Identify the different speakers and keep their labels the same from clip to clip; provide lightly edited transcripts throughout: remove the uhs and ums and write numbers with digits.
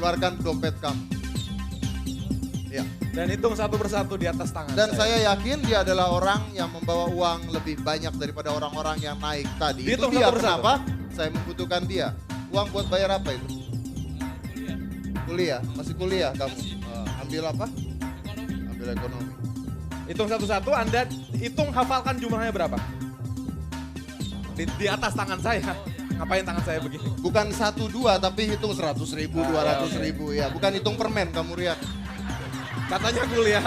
Speaker 1: Keluarkan dompet kamu. Ya.
Speaker 2: Dan hitung satu persatu di atas tangan
Speaker 1: Dan saya yakin dia adalah orang yang membawa uang lebih banyak daripada orang-orang yang naik tadi. Itu
Speaker 2: Dihitung
Speaker 1: dia
Speaker 2: satu persatu.
Speaker 1: kenapa saya membutuhkan dia. Uang buat bayar apa itu? Kuliah. Masih kuliah kamu? Ambil apa? Ambil ekonomi.
Speaker 2: Hitung satu-satu, Anda hitung hafalkan jumlahnya berapa? Di atas tangan saya. Ngapain tangan saya begini?
Speaker 1: Bukan 1, 2 tapi hitung 100.000, 200.000 ya. Bukan hitung permen kamu Rian.
Speaker 2: Katanya kuliah.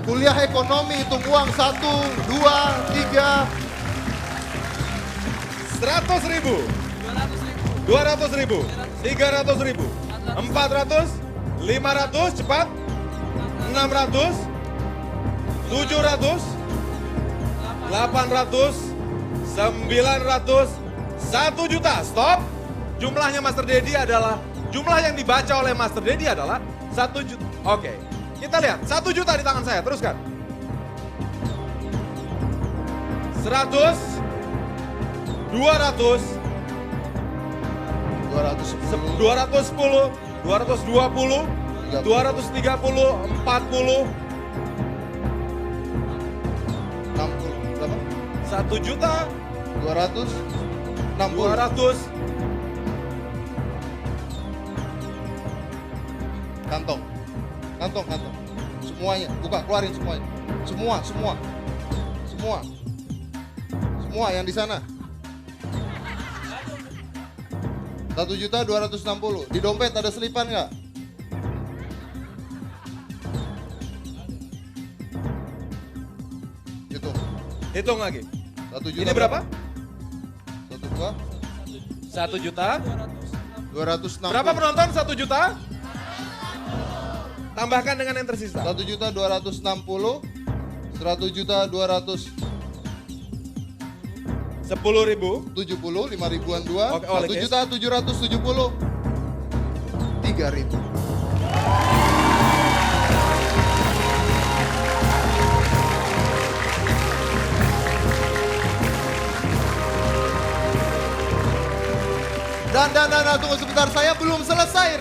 Speaker 1: Kuliah ekonomi hitung uang 1, 2, 3.
Speaker 2: 100.000. 200.000. 300.000. 400. 500 cepat. 600. 700. 800. 900. 1 juta. Stop. Jumlahnya Master Dedi adalah, jumlah yang dibaca oleh Master Dedi adalah 1 juta. Oke. Kita lihat, 1 juta di tangan saya, teruskan. 100, 200,
Speaker 1: 210,
Speaker 2: 210, 220, 230, 40,
Speaker 1: 60, berapa?
Speaker 2: 1 juta,
Speaker 1: 260.
Speaker 2: 200,
Speaker 1: Kantong. Semuanya, buka, keluarin semuanya. Semua yang di sana. 1.260.000. Di dompet ada selipan nggak?
Speaker 2: hitung lagi.
Speaker 1: 1 juta.
Speaker 2: Ini berapa?
Speaker 1: 1
Speaker 2: juta.
Speaker 1: 260.
Speaker 2: Berapa penonton 1 juta? Tambahkan dengan yang tersisa.
Speaker 1: 1.260. 1.270.
Speaker 2: 10.000.
Speaker 1: 5 ribuan 2.
Speaker 2: Oke, oleh
Speaker 1: 1.770. 3.000. Dan tunggu sebentar, saya belum selesai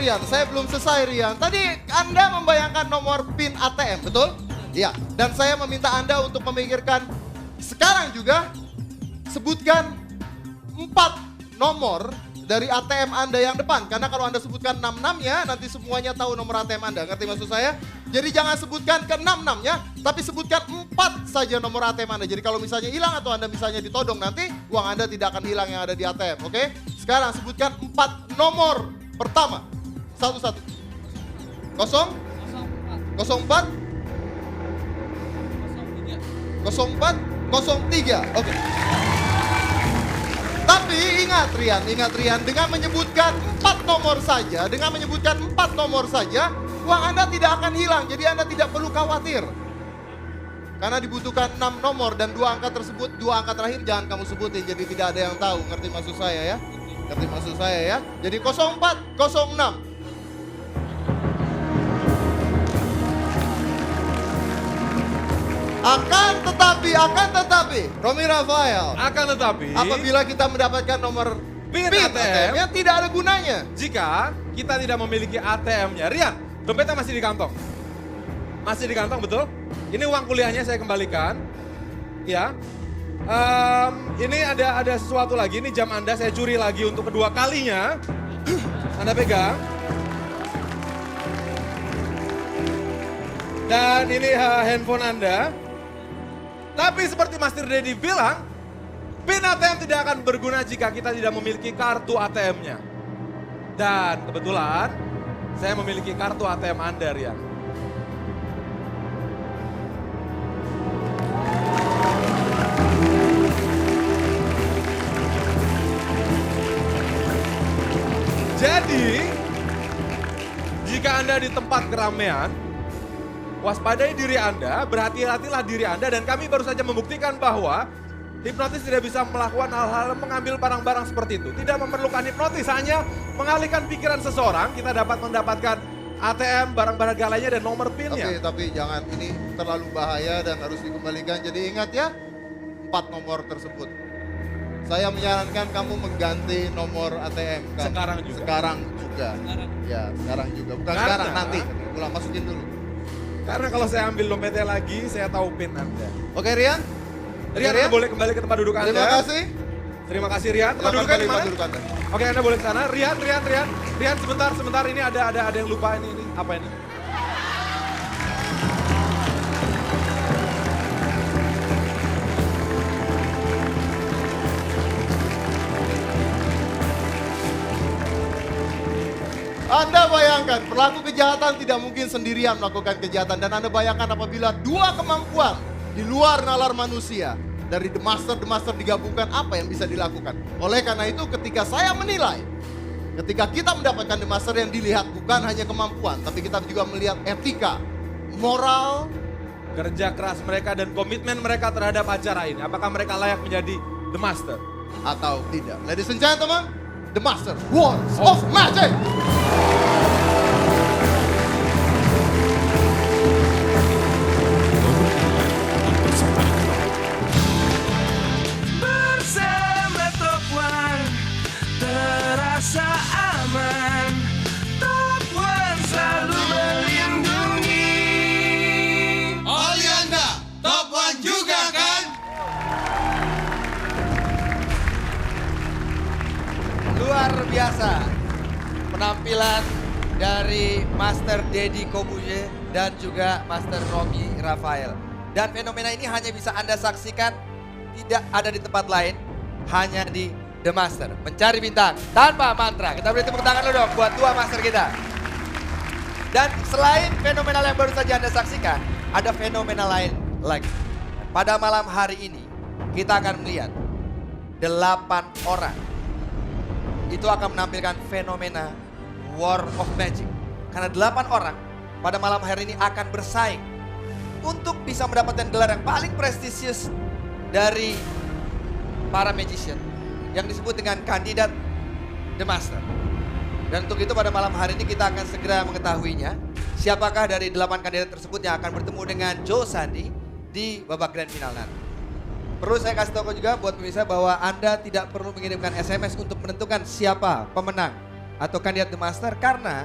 Speaker 1: Rian. Tadi Anda membayangkan nomor PIN ATM, betul? Iya, dan saya meminta Anda untuk memikirkan sekarang juga sebutkan 4 nomor dari ATM Anda yang depan. Karena kalau Anda sebutkan 6-6-nya, nanti semuanya tahu nomor ATM Anda. Ngerti maksud saya? Jadi jangan sebutkan ke 6-6-nya, tapi sebutkan 4 saja nomor ATM Anda. Jadi kalau misalnya hilang atau Anda misalnya ditodong nanti, uang Anda tidak akan hilang yang ada di ATM, oke? Sekarang sebutkan 4 nomor pertama. Satu-satu. 04. 03. Oke. Tapi ingat Rian, dengan menyebutkan 4 nomor saja, uang Anda tidak akan hilang. Jadi Anda tidak perlu khawatir. Karena dibutuhkan 6 nomor dan 2 angka tersebut, 2 angka terakhir jangan kamu sebutin. Jadi tidak ada yang tahu. Ngerti maksud saya ya? Jadi 04, 06. Akan tetapi, Romi Rafael. Apabila kita mendapatkan nomor
Speaker 2: PIN
Speaker 1: ATM yang tidak ada gunanya.
Speaker 2: Jika kita tidak memiliki ATM-nya. Rian, dompetnya masih di kantong. Masih di kantong, betul? Ini uang kuliahnya saya kembalikan. Ya. Ini ada sesuatu lagi, ini jam Anda saya curi lagi untuk kedua kalinya. Anda pegang. Dan ini handphone Anda. Tapi seperti Master Dedi bilang, PIN ATM tidak akan berguna jika kita tidak memiliki kartu ATM-nya. Dan kebetulan saya memiliki kartu ATM Anda, Rian. Jadi, jika Anda di tempat keramaian, waspadai diri Anda, berhati-hatilah diri Anda, dan kami baru saja membuktikan bahwa hipnotis tidak bisa melakukan hal-hal mengambil barang-barang seperti itu. Tidak memerlukan hipnotis, hanya mengalihkan pikiran seseorang, kita dapat mendapatkan ATM, barang berharga lainnya dan nomor PIN-nya.
Speaker 1: Tapi jangan, ini terlalu bahaya dan harus dikembalikan. Jadi ingat ya, 4 nomor tersebut. Saya menyarankan kamu mengganti nomor ATM kan.
Speaker 2: Sekarang juga.
Speaker 1: Sekarang juga. Ya, sekarang juga. Bukan
Speaker 2: Karena-
Speaker 1: sekarang, nanti. Ulang masukin dulu.
Speaker 2: Karena kalau saya ambil dompetnya lagi, saya tahu PIN Anda.
Speaker 1: Oke, Rian?
Speaker 2: Rian, Anda boleh kembali ke tempat duduk Anda.
Speaker 1: Terima kasih.
Speaker 2: Terima kasih Rian. Tempat
Speaker 1: Silakan
Speaker 2: duduknya
Speaker 1: kembali
Speaker 2: di mana?
Speaker 1: tempat duduk Anda.
Speaker 2: Oke, Anda boleh ke sana. Rian, sebentar. Ini ada yang lupa ini. Apa ini?
Speaker 1: Anda bayangkan, pelaku kejahatan tidak mungkin sendirian melakukan kejahatan. Dan Anda bayangkan apabila 2 kemampuan di luar nalar manusia, dari The Master digabungkan, apa yang bisa dilakukan. Oleh karena itu ketika saya menilai, ketika kita mendapatkan The Master yang dilihat bukan hanya kemampuan, tapi kita juga melihat etika, moral,
Speaker 2: Kerja keras mereka dan komitmen mereka terhadap acara ini. Apakah mereka layak menjadi The Master?
Speaker 1: atau tidak. Ladies and gentlemen, The Master Words of Magic.
Speaker 3: Bersama Top One terasa aman. Top One selalu melindungi.
Speaker 1: Oleh Anda, Top One juga kan?
Speaker 4: Luar biasa penampilan dari Master Deddy Corbuzier dan juga Master Romy Rafael. Dan fenomena ini hanya bisa Anda saksikan, tidak ada di tempat lain, hanya di The Master. Mencari bintang tanpa mantra. Kita beri tepuk tangan dulu dong buat 2 master kita. Dan selain fenomenal yang baru saja Anda saksikan, ada fenomena lain lagi. Pada malam hari ini, kita akan melihat 8 orang itu akan menampilkan fenomena War of Magic. Karena 8 orang pada malam hari ini akan bersaing untuk bisa mendapatkan gelar yang paling prestisius dari para magician yang disebut dengan kandidat The Master. Dan untuk itu pada malam hari ini kita akan segera mengetahuinya. Siapakah dari 8 kandidat tersebut yang akan bertemu dengan Joe Sandi di babak grand final nanti. Perlu saya kasih tahu juga buat pemirsa bahwa Anda tidak perlu mengirimkan SMS untuk menentukan siapa pemenang atau kandidat The Master, karena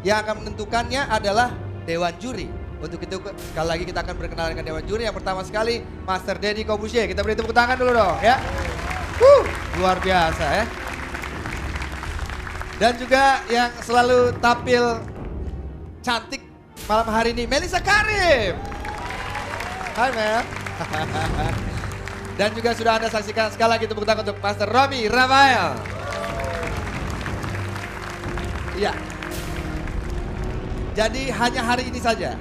Speaker 4: yang akan menentukannya adalah Dewan Juri. Untuk itu sekali lagi kita akan berkenalan dengan Dewan Juri. Yang pertama sekali Master Deddy Corbuzier. Kita beri tepuk tangan dulu dong ya. Luar biasa ya. Dan juga yang selalu tampil cantik malam hari ini Melissa Karim. Hai Mel. Dan juga sudah Anda saksikan sekali lagi tepuk tangan untuk Master Romy Rafael. Iya. Jadi hanya hari ini saja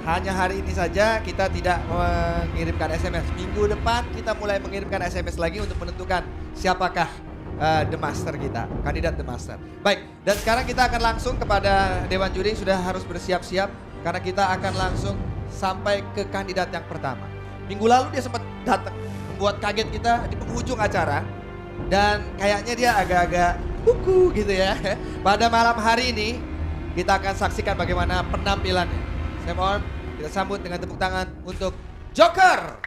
Speaker 4: kita tidak mengirimkan SMS. Minggu depan kita mulai mengirimkan SMS lagi untuk menentukan siapakah The Master kita, kandidat The Master. Baik, dan sekarang kita akan langsung kepada Dewan Juri, sudah harus bersiap-siap karena kita akan langsung sampai ke kandidat yang pertama. Minggu lalu dia sempat datang, membuat kaget kita di penghujung acara. Dan kayaknya dia agak-agak kuku gitu ya. Pada malam hari ini kita akan saksikan bagaimana penampilannya. Saya mohon kita sambut dengan tepuk tangan untuk Joker.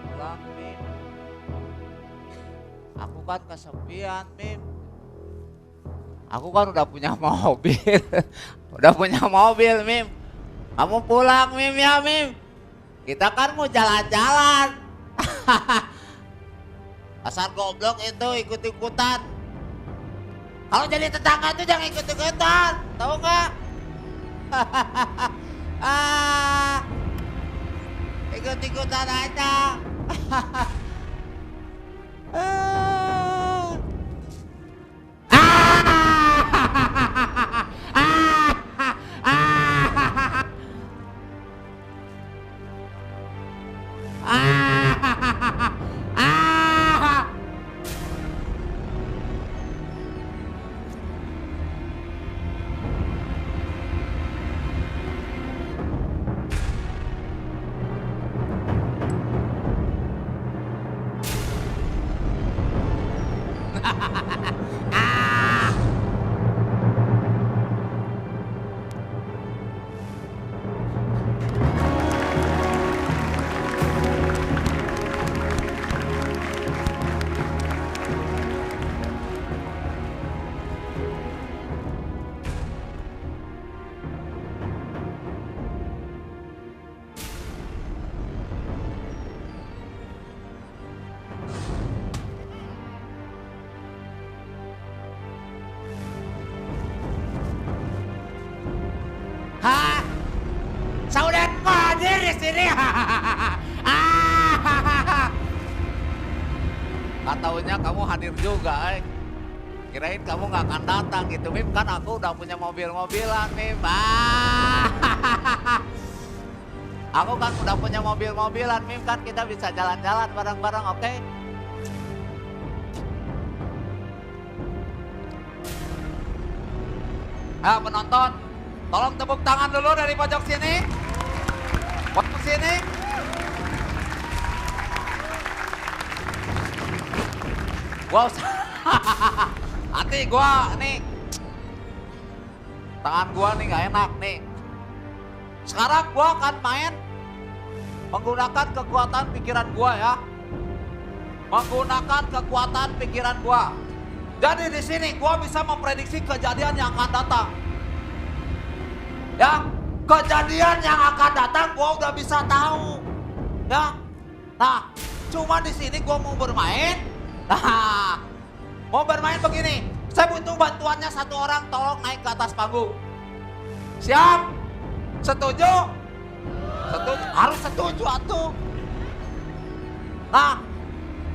Speaker 5: Pulang, Mim. Aku kan kesepian, Mim. Aku kan udah punya mobil. Udah punya mobil, Mim. Kamu pulang, Mim ya, Mim. Kita kan mau jalan-jalan. Pasar goblok itu ikut-ikutan. Kalau jadi tetangga tuh jangan ikut-ikutan. Tahu nggak? Ah, ikut-ikutan aja. Hah? Saudaraku hadir di sini. Kataunya kamu hadir juga, Kirain kamu nggak akan datang gitu, Mim. Kan aku udah punya mobil-mobilan, Mim. Aku kan udah punya mobil-mobilan, Mim. Kan kita bisa jalan-jalan bareng-bareng, oke? Penonton, tolong tepuk tangan dulu dari pojok sini. Pojok sini. Wow, hati gua nih. Tangan gua nih nggak enak nih. Sekarang gua akan main menggunakan kekuatan pikiran gua ya. Menggunakan kekuatan pikiran gua. Jadi di sini gua bisa memprediksi kejadian yang akan datang. Ya, kejadian yang akan datang gua udah bisa tahu. Ya. Nah, cuma di sini gua mau bermain. Nah, mau bermain begini. Saya butuh bantuannya satu orang, tolong naik ke atas panggung. Siap? Setuju? Setuju? Harus setuju atuh. Nah,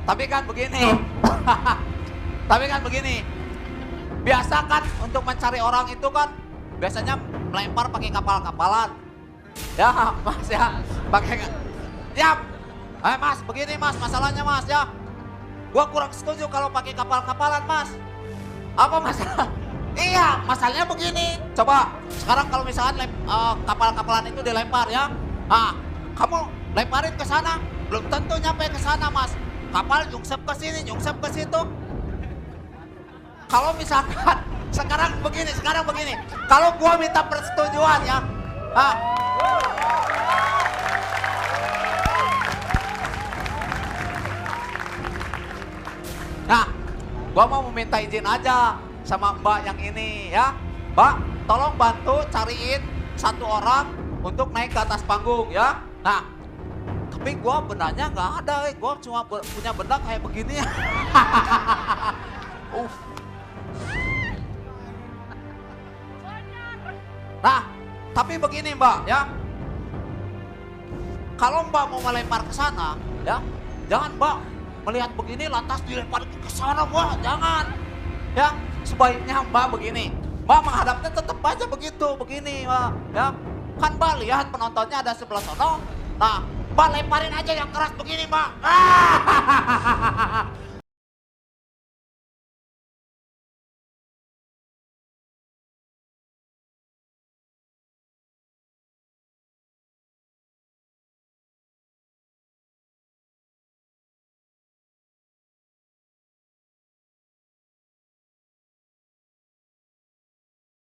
Speaker 5: tapi kan begini. Tapi kan begini. Biasa kan untuk mencari orang itu kan biasanya melempar pakai kapal-kapalan. Ya, Mas ya. Pakai. Siap. Mas, begini Mas, masalahnya Mas ya. Gua kurang setuju kalau pakai kapal-kapalan, Mas. Apa masalah? Iya, masalahnya begini. Coba, sekarang kalau misalkan kapal-kapalan itu dilempar ya. Nah, kamu lemparin ke sana, belum tentu nyampe ke sana, Mas. Kapal nyungsep ke sini, nyungsep ke situ. Kalau misalkan sekarang begini. Kalau gua minta persetujuan ya. Nah, gua mau meminta izin aja sama Mbak yang ini ya. Mbak, tolong bantu cariin satu orang untuk naik ke atas panggung ya. Nah, tapi gua bendanya nggak ada, gua cuma punya benda kayak begini. Nah, tapi begini Mbak ya. Kalau Mbak mau melempar ke sana ya, jangan Mbak melihat begini lantas dilempar ke sana Mbak, jangan. Ya, sebaiknya Mbak begini. Mbak menghadapnya tetap aja begitu, begini Mbak ya. Kan Mbak lihat penontonnya ada sebelah sana. Nah, Mbak lemparin aja yang keras begini Mbak.